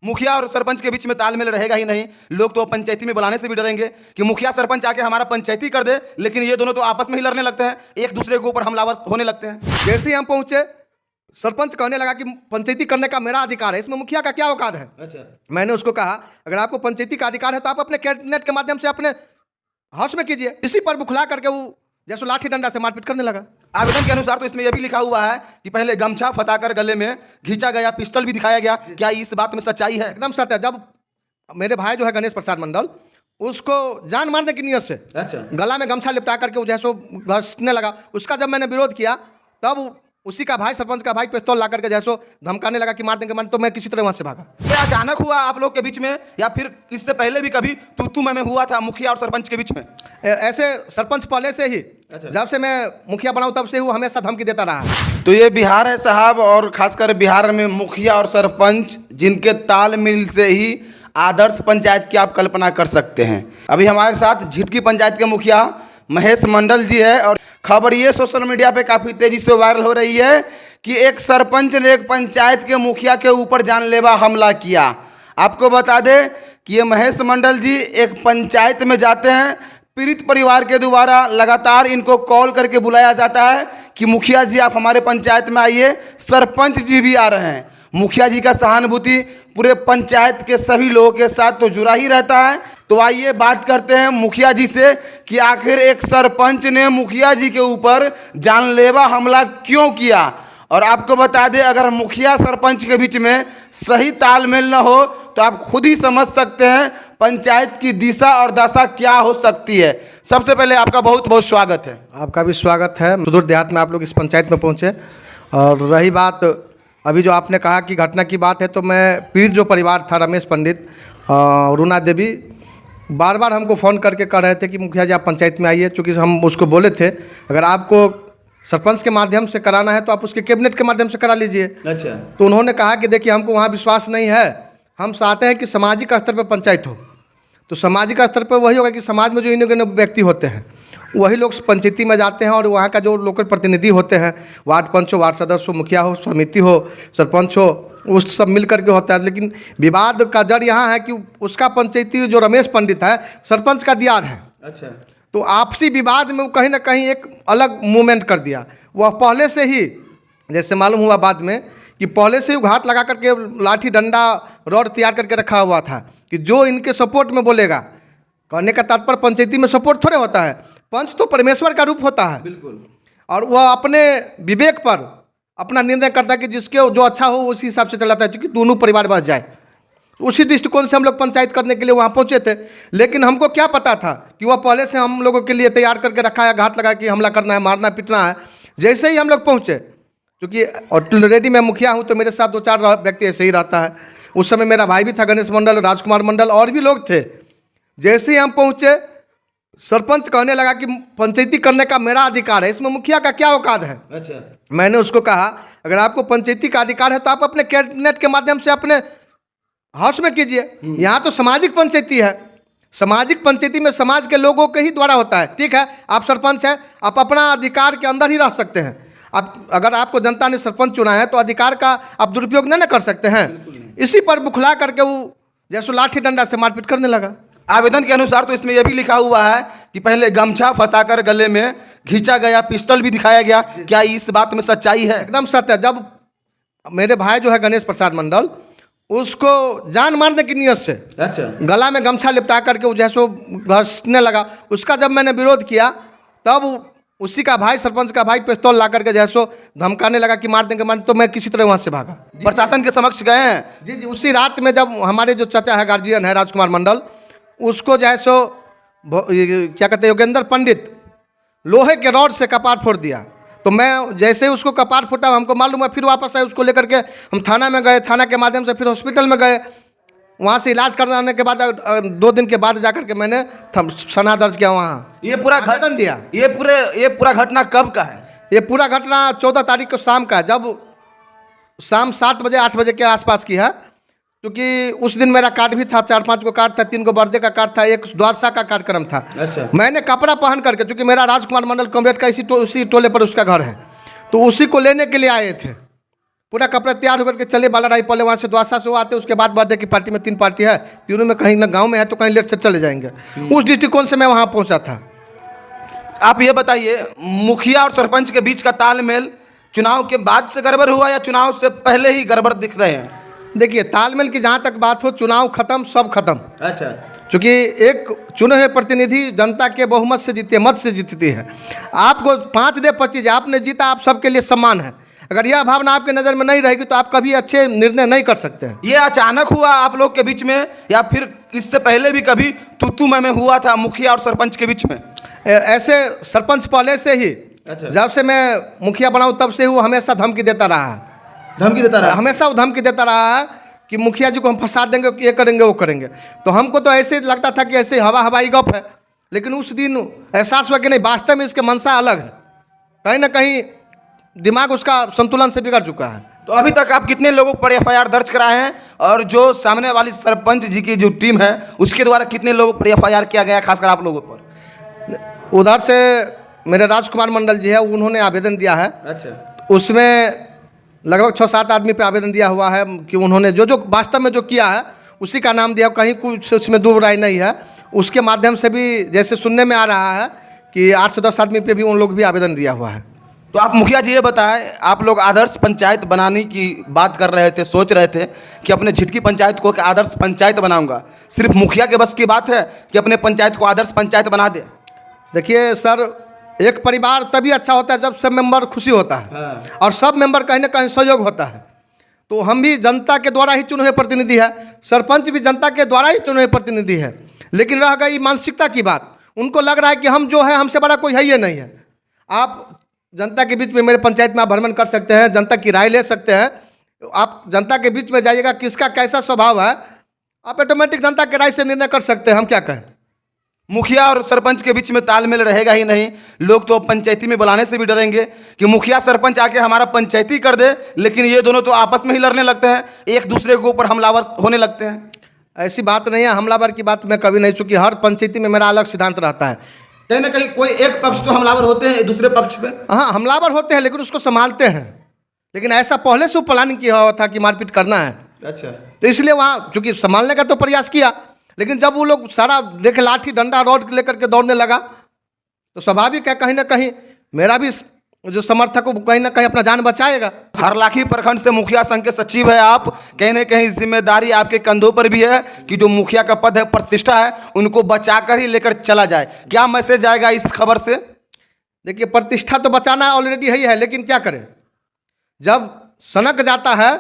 मुखिया और सरपंच के बीच में तालमेल रहेगा ही नहीं। लोग तो पंचायती में बुलाने से भी डरेंगे कि मुखिया सरपंच आके हमारा पंचायती कर दे, लेकिन ये दोनों तो आपस में ही लड़ने लगते हैं, एक दूसरे के ऊपर हमलावर होने लगते हैं। जैसे ही हम पहुंचे, सरपंच कहने लगा कि पंचायती करने का मेरा अधिकार है, इसमें मुखिया का क्या औकात है। अच्छा, मैंने उसको कहा अगर आपको पंचायती का अधिकार है तो आप अपने कैबिनेट के माध्यम से अपने हाउस में कीजिए। इसी पर बुखला करके वो जैसे लाठी डंडा से मारपीट करने लगा। आवेदन के अनुसार तो इसमें यह भी लिखा हुआ है कि पहले गमछा फंसाकर गले में खींचा गया, पिस्टल भी दिखाया गया। क्या इस बात में सच्चाई है? एकदम सत्य है। जब मेरे भाई जो है गणेश प्रसाद मंडल, उसको जान मारने की नियत से अच्छा, गला में गमछा लिपटा करके वो जैसे घसने लगा, उसका जब मैंने विरोध किया तब उसी का भाई, सरपंच का भाई, पिस्तौल ला करके जैसो धमकाने लगा कि मार देंगे, तो मैं किसी तरह वहां से भागा। क्या अचानक हुआ आप लोग के बीच में, या फिर इससे पहले भी कभी तू मैं हुआ था मुखिया और सरपंच के बीच में? ऐसे सरपंच पहले से ही, जब से मैं मुखिया बना हूं तब से वो हमेशा धमकी देता रहा। तो ये बिहार है साहब, और खासकर बिहार में मुखिया और सरपंच जिनके तालमेल से ही आदर्श पंचायत की आप कल्पना कर सकते हैं। अभी हमारे साथ झिटकी पंचायत के मुखिया महेश मंडल जी है, और खबर ये सोशल मीडिया पे काफ़ी तेज़ी से वायरल हो रही है कि एक सरपंच ने एक पंचायत के मुखिया के ऊपर जानलेवा हमला किया। आपको बता दें कि ये महेश मंडल जी एक पंचायत में जाते हैं, पीड़ित परिवार के द्वारा लगातार इनको कॉल करके बुलाया जाता है कि मुखिया जी आप हमारे पंचायत में आइए, सरपंच जी भी आ रहे हैं। मुखिया जी का सहानुभूति पूरे पंचायत के सभी लोगों के साथ तो जुड़ा ही रहता है। तो आइए बात करते हैं मुखिया जी से कि आखिर एक सरपंच ने मुखिया जी के ऊपर जानलेवा हमला क्यों किया। और आपको बता दें, अगर मुखिया सरपंच के बीच में सही तालमेल न हो तो आप खुद ही समझ सकते हैं पंचायत की दिशा और दशा क्या हो सकती है। सबसे पहले आपका बहुत बहुत स्वागत है। आपका भी स्वागत है। सुदूर देहात में आप लोग इस पंचायत में पहुंचे। और रही बात अभी जो आपने कहा कि घटना की बात है, तो मैं पीड़ित जो परिवार था, रमेश पंडित, रुना देवी, बार बार हमको फ़ोन करके कह रहे थे कि मुखिया जी आप पंचायत में आइए। चूँकि हम उसको बोले थे अगर आपको सरपंच के माध्यम से कराना है तो आप उसके कैबिनेट के माध्यम से करा लीजिए। अच्छा, तो उन्होंने कहा कि देखिए हमको वहाँ विश्वास नहीं है, हम चाहते हैं कि सामाजिक स्तर पर पंचायत हो। तो सामाजिक स्तर पर वही होगा कि समाज में जो इन व्यक्ति होते हैं वही लोग पंचायती में जाते हैं, और वहाँ का जो लोकल प्रतिनिधि होते हैं, वार्ड पंच हो, वार्ड सदस्य हो, मुखिया हो, समिति हो, सरपंच हो, उस सब मिल करके होता है। लेकिन विवाद का जड़ यहाँ है कि उसका पंचायती जो रमेश पंडित है, सरपंच का दियाद है। अच्छा, तो आपसी विवाद में वो कहीं ना कहीं एक अलग मूवमेंट कर दिया। वह पहले से ही, जैसे मालूम हुआ बाद में, कि पहले से ही घात लगा करके लाठी डंडा रॉड तैयार करके रखा हुआ था कि जो इनके सपोर्ट में बोलेगा। कहने का तात्पर्य पंचायती में सपोर्ट थोड़े होता है, पंच तो परमेश्वर का रूप होता है। बिल्कुल। और वह अपने विवेक पर अपना निर्णय करता है कि जिसके जो अच्छा हो उसी हिसाब से चलाता है, क्योंकि दोनों परिवार बच जाए। उसी दृष्टिकोण से हम लोग पंचायत करने के लिए वहाँ पहुँचे थे। लेकिन हमको क्या पता था कि वह पहले से हम लोगों के लिए तैयार करके रखा है, घात लगा कि हमला करना है, मारना पीटना है। जैसे ही हम लोग पहुँचे, क्योंकि ऑलरेडी मैं मुखिया हूँ तो मेरे साथ 2-4 व्यक्ति ऐसे ही रहता है। उस समय मेरा भाई भी था गणेश मंडल, राजकुमार मंडल, और भी लोग थे। जैसे ही हम पहुँचे, सरपंच कहने लगा कि पंचायती करने का मेरा अधिकार है, इसमें मुखिया का क्या औकात है। अच्छा, मैंने उसको कहा अगर आपको पंचायती का अधिकार है तो आप अपने कैबिनेट के माध्यम से अपने हाउस में कीजिए। यहाँ तो सामाजिक पंचायती है, सामाजिक पंचायती में समाज के लोगों के ही द्वारा होता है। ठीक है, आप सरपंच हैं, आप अपना अधिकार के अंदर ही रह सकते हैं। आप अगर आपको जनता ने सरपंच चुना है तो अधिकार का आप दुरुपयोग नहीं कर सकते हैं। इसी पर बुखला करके वो जैसे लाठी डंडा से मारपीट करने लगा। आवेदन के अनुसार तो इसमें यह भी लिखा हुआ है कि पहले गमछा फंसाकर गले में खींचा गया, पिस्टल भी दिखाया गया। क्या इस बात में सच्चाई है? एकदम सत्य है। जब मेरे भाई जो है गणेश प्रसाद मंडल, उसको जान मारने की नियत से अच्छा, गला में गमछा लिपटा करके वो जैसो घसने लगा, उसका जब मैंने विरोध किया तब उसी का भाई, सरपंच का भाई, पिस्तौल ला करके जैसो धमकाने लगा कि मार देंगे, तो मैं किसी तरह वहाँ से भागा। प्रशासन के समक्ष गए हैं? जी जी। उसी रात में जब हमारे जो चाचा है, गार्जियन है राजकुमार मंडल, उसको जैसो क्या कहते हैं, योगेंद्र पंडित लोहे के रॉड से कपार फोड़ दिया। तो मैं जैसे ही उसको कपार फूटा, हमको मालूम है, फिर वापस आए, उसको लेकर के हम थाना में गए, थाना के माध्यम से फिर हॉस्पिटल में गए। वहाँ से इलाज कराने के बाद 2 दिन के बाद जाकर के मैंने सना दर्ज किया, वहाँ ये पूरा आवेदन दिया। ये पूरा घटना कब का है? ये पूरा घटना 14 तारीख को शाम का है, जब शाम 7 बजे 8 बजे के आसपास की है। क्योंकि उस दिन मेरा कार्ड भी था, 4-5 गो कार्ड था, 3 गो बर्थडे का कार्ड था, एक द्वादशा का कार्यक्रम था। अच्छा, मैंने कपड़ा पहन करके, क्योंकि मेरा राजकुमार मंडल कॉम्रेड का उसी टोले पर उसका घर है, तो उसी को लेने के लिए आए थे। पूरा कपड़ा तैयार होकर के चले बालाराय पहले वहाँ से द्वासा से वो आते, उसके बाद बर्थडे की पार्टी में 3 पार्टी है, तीनों में कहीं ना गांव में है तो कहीं लेट से चले जाएंगे। उस दृष्टिकोण से मैं वहाँ पहुँचा था। आप ये बताइए, मुखिया और सरपंच के बीच का तालमेल चुनाव के बाद से गड़बड़ हुआ या चुनाव से पहले ही गड़बड़ दिख रहे हैं? देखिए, तालमेल की जहाँ तक बात हो, चुनाव खत्म, सब खत्म। अच्छा। चूँकि एक चुने हुए प्रतिनिधि जनता के बहुमत से जीते, मत से जीतती है। आपको 5 दे 25 आपने जीता, आप सबके लिए सम्मान है। अगर यह भावना आपके नज़र में नहीं रहेगी तो आप कभी अच्छे निर्णय नहीं कर सकते हैं। ये अचानक हुआ आप लोग के बीच में या फिर इससे पहले भी कभी तू मैं हुआ था मुखिया और सरपंच के बीच में? ऐसे सरपंच पहले से ही, अच्छा। जब से मैं मुखिया बना हूँ तब से वो हमेशा धमकी देता रहा है। धमकी देता रहा? हमेशा वो धमकी देता रहा है कि मुखिया जी को हम फंसा देंगे, ये करेंगे वो करेंगे। तो हमको तो ऐसे लगता था कि ऐसे हवाई गप है, लेकिन उस दिन एहसास हुआ कि नहीं, वास्तव में इसके मंशा अलग है। कहीं ना कहीं दिमाग उसका संतुलन से बिगड़ चुका है। तो अभी तक आप कितने लोगों पर FIR दर्ज कराए हैं और जो सामने वाली सरपंच जी की जो टीम है उसके द्वारा कितने लोगों पर FIR किया गया, खासकर आप लोगों पर? उधर से मेरे राजकुमार मंडल जी है, उन्होंने आवेदन दिया है। अच्छा। उसमें लगभग 6-7 आदमी पे आवेदन दिया हुआ है कि उन्होंने जो वास्तव में जो किया है उसी का नाम दिया, कहीं कुछ उसमें दो राय नहीं है। उसके माध्यम से भी जैसे सुनने में आ रहा है कि 8 से 10 आदमी पे भी उन लोग भी आवेदन दिया हुआ है। तो आप मुखिया जी ये बताएं, आप लोग आदर्श पंचायत बनाने की बात कर रहे थे, सोच रहे थे कि अपने झिटकी पंचायत को आदर्श पंचायत बनाऊंगा, सिर्फ मुखिया के बस की बात है कि अपने पंचायत को आदर्श पंचायत बना दे? देखिए सर, एक परिवार तभी अच्छा होता है जब सब मेंबर खुशी होता है। हाँ। और सब मेंबर कहीं ना कहीं सहयोग होता है। तो हम भी जनता के द्वारा ही चुने हुए प्रतिनिधि है, सरपंच भी जनता के द्वारा ही चुने हुए प्रतिनिधि है। लेकिन रह गई मानसिकता की बात, उनको लग रहा है कि हम जो है हमसे बड़ा कोई है ही नहीं है। आप जनता के बीच में मेरे पंचायत में आप भ्रमण कर सकते हैं, जनता की राय ले सकते हैं। आप जनता के बीच में जाइएगा, किसका कैसा स्वभाव है, आप ऑटोमेटिक जनता के राय से निर्णय कर सकते हैं। हम क्या कहें, मुखिया और सरपंच के बीच में तालमेल रहेगा ही नहीं। लोग तो पंचायती में बुलाने से भी डरेंगे कि मुखिया सरपंच आके हमारा पंचायती कर दे, लेकिन ये दोनों तो आपस में ही लड़ने लगते हैं, एक दूसरे के ऊपर हमलावर होने लगते हैं। ऐसी बात नहीं है, हमलावर की बात मैं कभी नहीं, चूँकि हर पंचायती में मेरा अलग सिद्धांत रहता है। कहीं ना कहीं कोई एक पक्ष तो हमलावर होते हैं दूसरे पक्ष पे। हाँ, हमलावर होते हैं लेकिन उसको संभालते हैं। लेकिन ऐसा पहले से वो प्लानिंग किया हुआ था कि मारपीट करना है। अच्छा। तो इसलिए वहाँ चूँकि संभालने का तो प्रयास किया, लेकिन जब वो लोग सारा देखे लाठी डंडा रॉड लेकर के दौड़ने लगा तो स्वाभाविक है कहीं ना कहीं मेरा भी जो समर्थक वो कहीं ना कहीं अपना जान बचाएगा। हरलाखी प्रखंड से मुखिया संघ के सचिव है आप, कहीं ना कहीं जिम्मेदारी आपके कंधों पर भी है कि जो मुखिया का पद है, प्रतिष्ठा है, उनको बचाकर ही लेकर चला जाए। क्या मैसेज आएगा इस खबर से? देखिए, प्रतिष्ठा तो बचाना ऑलरेडी ही है, लेकिन क्या करें, जब सनक जाता है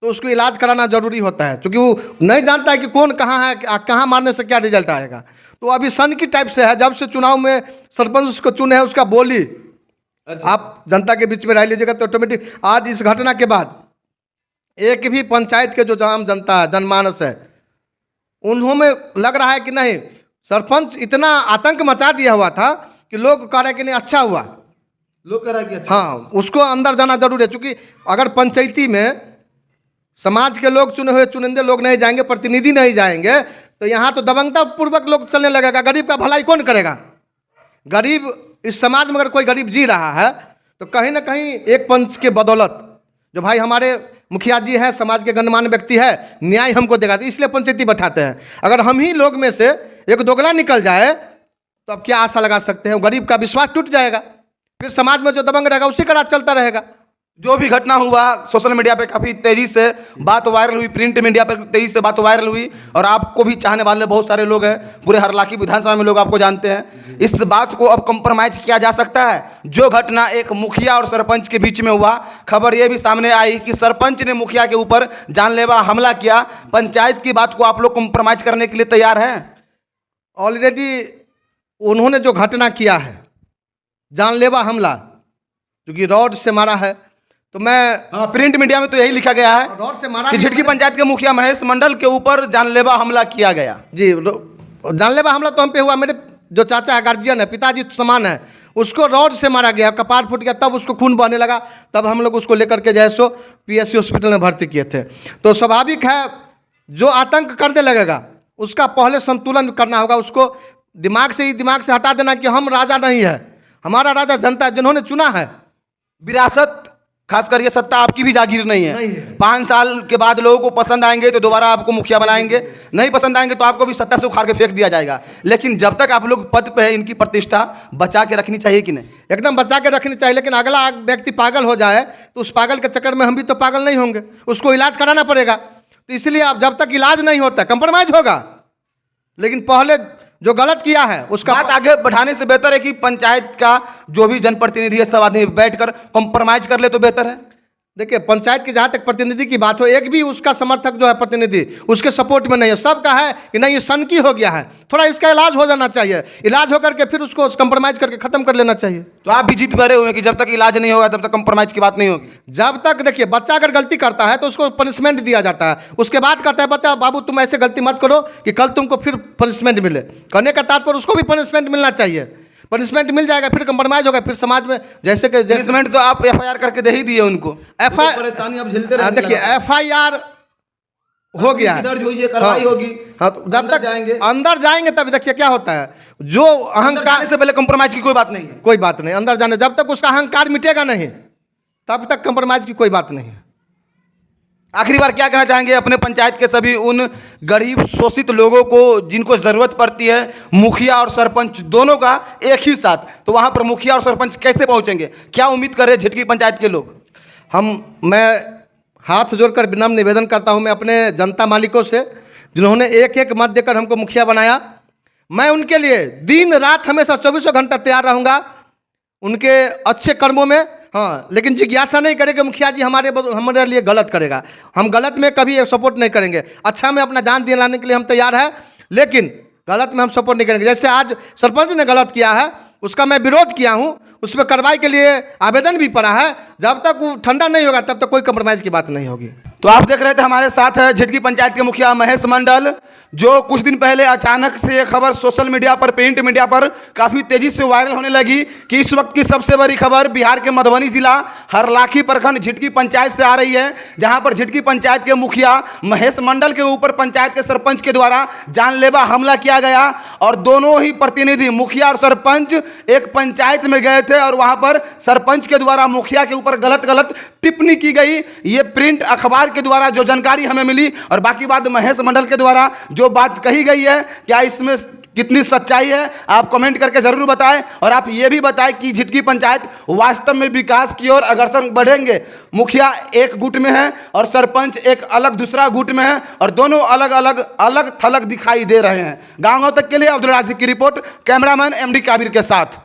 तो उसको इलाज कराना जरूरी होता है, क्योंकि वो नहीं जानता है कि कौन कहाँ है, कहाँ मारने से क्या रिजल्ट आएगा। तो अभी सन की टाइप से है, जब से चुनाव में सरपंच उसको चुने हैं उसका बोली। अच्छा। आप जनता के बीच में रह लीजिएगा तो ऑटोमेटिक आज इस घटना के बाद एक भी पंचायत के जो आम जनता है, जनमानस है, उन्होंने लग रहा है कि नहीं, सरपंच इतना आतंक मचा दिया हुआ था कि लोग कह रहे हैं कि नहीं अच्छा हुआ, लोग कह रहे हैं कि अच्छा। हाँ, उसको अंदर जाना जरूरी है। क्योंकि अगर पंचायती में समाज के लोग चुने हुए चुनिंदे लोग नहीं जाएंगे, प्रतिनिधि नहीं जाएंगे, तो यहाँ तो दबंगता पूर्वक लोग चलने लगेगा। गरीब का भलाई कौन करेगा? गरीब इस समाज में अगर कोई गरीब जी रहा है तो कहीं ना कहीं एक पंच के बदौलत जो भाई हमारे मुखिया जी है, समाज के गणमान्य व्यक्ति है, न्याय हमको देगा, तो इसलिए पंचायती बैठाते हैं। अगर हम ही लोग में से एक दोगला निकल जाए तो अब क्या आशा लगा सकते हैं? गरीब का विश्वास टूट जाएगा, फिर समाज में जो दबंग रहेगा उसी का राज चलता रहेगा। जो भी घटना हुआ सोशल मीडिया पे काफ़ी तेज़ी से बात वायरल हुई, प्रिंट मीडिया पर तेज़ी से बात वायरल हुई, और आपको भी चाहने वाले बहुत सारे लोग हैं, पूरे हरलाखी विधानसभा में लोग आपको जानते हैं। इस बात को अब कंप्रोमाइज़ किया जा सकता है? जो घटना एक मुखिया और सरपंच के बीच में हुआ, खबर ये भी सामने आई कि सरपंच ने मुखिया के ऊपर जानलेवा हमला किया, पंचायत की बात को आप लोग कंप्रोमाइज़ करने के लिए तैयार हैं? ऑलरेडी उन्होंने जो घटना किया है, जानलेवा हमला, क्योंकि रॉड से मारा है, तो मैं प्रिंट मीडिया में तो यही लिखा गया है रॉड से मारा कि झिटकी पंचायत के मुखिया महेश मंडल के ऊपर जानलेवा हमला किया गया। जी, जानलेवा हमला तो हम पे हुआ। मेरे जो चाचा है, गार्जियन है, पिताजी समान है, उसको रॉड से मारा गया, कपार फूट गया, तब उसको खून बहने लगा, तब हम लोग उसको लेकर के जैसो PSC हॉस्पिटल में भर्ती किए थे। तो स्वाभाविक है जो आतंक करने लगेगा उसका पहले संतुलन करना होगा, उसको दिमाग से हटा देना कि हम राजा नहीं है, हमारा राजा जनता है, जिन्होंने चुना है। विरासत खासकर ये सत्ता आपकी भी जागीर नहीं नहीं है। है। 5 साल के बाद लोगों को पसंद आएंगे तो दोबारा आपको मुखिया बनाएंगे, नहीं पसंद आएंगे तो आपको भी सत्ता से उखाड़ के फेंक दिया जाएगा। लेकिन जब तक आप लोग पद पे है, इनकी प्रतिष्ठा बचा के रखनी चाहिए कि नहीं? एकदम बचा के रखनी चाहिए, लेकिन अगला व्यक्ति पागल हो जाए तो उस पागल के चक्कर में हम भी तो पागल नहीं होंगे, उसको इलाज कराना पड़ेगा। तो इसलिए आप जब तक इलाज नहीं होता कंप्रोमाइज होगा, लेकिन पहले जो गलत किया है उसका बात आगे बढ़ाने से बेहतर है कि पंचायत का जो भी जनप्रतिनिधि है सब आदमी बैठकर कॉम्प्रोमाइज कर ले तो बेहतर है। देखिए, पंचायत की जहाँ तक प्रतिनिधि की बात हो, एक भी उसका समर्थक जो है प्रतिनिधि उसके सपोर्ट में नहीं है। सबका है कि नहीं ये सनकी हो गया है, थोड़ा इसका इलाज हो जाना चाहिए, इलाज होकर के फिर उसको कंप्रोमाइज करके खत्म कर लेना चाहिए। तो आप भी जीत पा रहे हुए कि जब तक इलाज नहीं होगा तब तक कंप्रोमाइज की बात नहीं होगी। जब तक देखिए, बच्चा अगर गलती करता है तो उसको पनिशमेंट दिया जाता है, उसके बाद कहता है बच्चा बाबू तुम ऐसे गलती मत करो कि कल तुमको फिर पनिशमेंट मिले। कहने का तात्पर्य उसको भी पनिशमेंट मिलना चाहिए, पनिशमेंट मिल जाएगा फिर कंप्रोमाइज होगा, फिर समाज में जैसे कि पनिशमेंट तो आप FIR करके दे ही दिए उनको। FIR परेशानी आप झेलते रहे। देखिए FIR हो गया है, दर्ज हुई है, कार्रवाई होगी। हाँ, तो जब तक अंदर जाएंगे तब देखिए क्या होता है। जो अंदर अहंकार जाने से पहले कंप्रोमाइज की कोई बात नहीं है। कोई बात नहीं, अंदर जाने जब तक उसका अहंकार मिटेगा नहीं तब तक कंप्रोमाइज की कोई बात नहीं है। आखिरी बार क्या कहना चाहेंगे अपने पंचायत के सभी उन गरीब शोषित लोगों को जिनको ज़रूरत पड़ती है मुखिया और सरपंच दोनों का एक ही साथ, तो वहाँ पर मुखिया और सरपंच कैसे पहुँचेंगे? क्या उम्मीद कर रहे हैं झिटकी पंचायत के लोग? मैं हाथ जोड़कर विनम्र निवेदन करता हूँ मैं अपने जनता मालिकों से, जिन्होंने एक एक मत देकर हमको मुखिया बनाया। मैं उनके लिए दिन रात हमेशा 24 घंटा तैयार रहूँगा उनके अच्छे कर्मों में। हाँ, लेकिन जिज्ञासा नहीं करेंगे मुखिया जी हमारे लिए गलत करेगा, हम गलत में कभी सपोर्ट नहीं करेंगे। अच्छा में अपना जान दिलाने के लिए हम तैयार हैं, लेकिन गलत में हम सपोर्ट नहीं करेंगे। जैसे आज सरपंच ने गलत किया है उसका मैं विरोध किया हूँ, उस पर कार्रवाई के लिए आवेदन भी पड़ा है। जब तक वो ठंडा नहीं होगा तब तक कोई कंप्रोमाइज़ की बात नहीं होगी। तो आप देख रहे थे हमारे साथ है झिटकी पंचायत के मुखिया महेश मंडल, जो कुछ दिन पहले अचानक से ये खबर सोशल मीडिया पर, प्रिंट मीडिया पर काफ़ी तेजी से वायरल होने लगी कि इस वक्त की सबसे बड़ी खबर बिहार के मधुबनी जिला हरलाखी प्रखंड झिटकी पंचायत से आ रही है, जहां पर झिटकी पंचायत के मुखिया महेश मंडल के ऊपर पंचायत के सरपंच के द्वारा जानलेवा हमला किया गया। और दोनों ही प्रतिनिधि मुखिया और सरपंच एक पंचायत में गए थे और वहां पर सरपंच के द्वारा मुखिया के ऊपर गलत टिप्पणी की गई। ये प्रिंट अखबार के द्वारा जो जानकारी हमें मिली, और बाकी बात महेश मंडल के द्वारा जो बात कही गई है, क्या इसमें कितनी सच्चाई है आप कमेंट करके जरूर बताएं। और आप ये भी बताएं कि झिटकी पंचायत वास्तव में विकास की ओर अग्रसर बढ़ेंगे। मुखिया एक गुट में है और सरपंच एक अलग दूसरा गुट में है, और दोनों अलग थलग दिखाई दे रहे हैं। गाँव तक के लिए अब्दुल राज़िक की रिपोर्ट, कैमरामैन MD काबिर के साथ।